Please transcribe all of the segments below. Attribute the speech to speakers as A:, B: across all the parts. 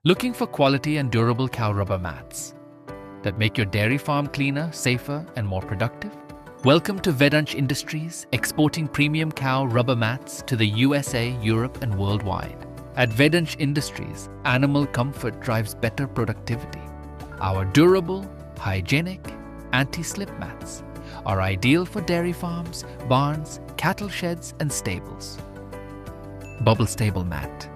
A: Looking for quality and durable cow rubber mats that make your dairy farm cleaner, safer, and more productive? Welcome to Vedansh Industries, exporting premium cow rubber mats to the USA, Europe, and worldwide. At Vedansh Industries, animal comfort drives better productivity. Our durable, hygienic, anti-slip mats are ideal for dairy farms, barns, cattle sheds, and stables. Bubble Stable Mat.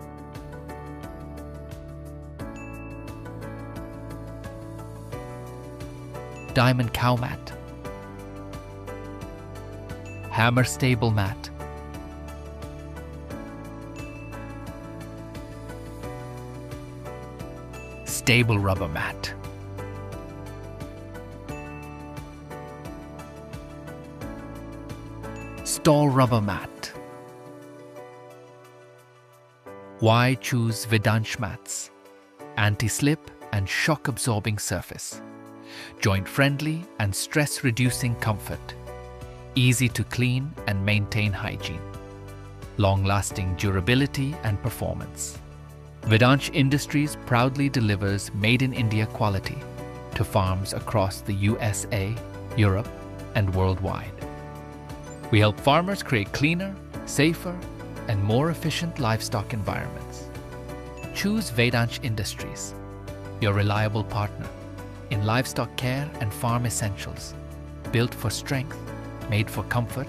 A: Diamond Cow Mat. Hammer Stable Mat. Stable Rubber Mat. Stall Rubber Mat. Why choose Vedansh mats? Anti-slip and shock-absorbing surface. Joint-friendly and stress-reducing comfort. Easy to clean and maintain hygiene. Long-lasting durability and performance. Vedansh Industries proudly delivers made-in-India quality to farms across the USA, Europe, and worldwide. We help farmers create cleaner, safer, and more efficient livestock environments. Choose Vedansh Industries, your reliable partner in livestock care and farm essentials, built for strength, made for comfort,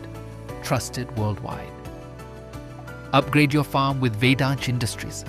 A: trusted worldwide. Upgrade your farm with Vedansh Industries.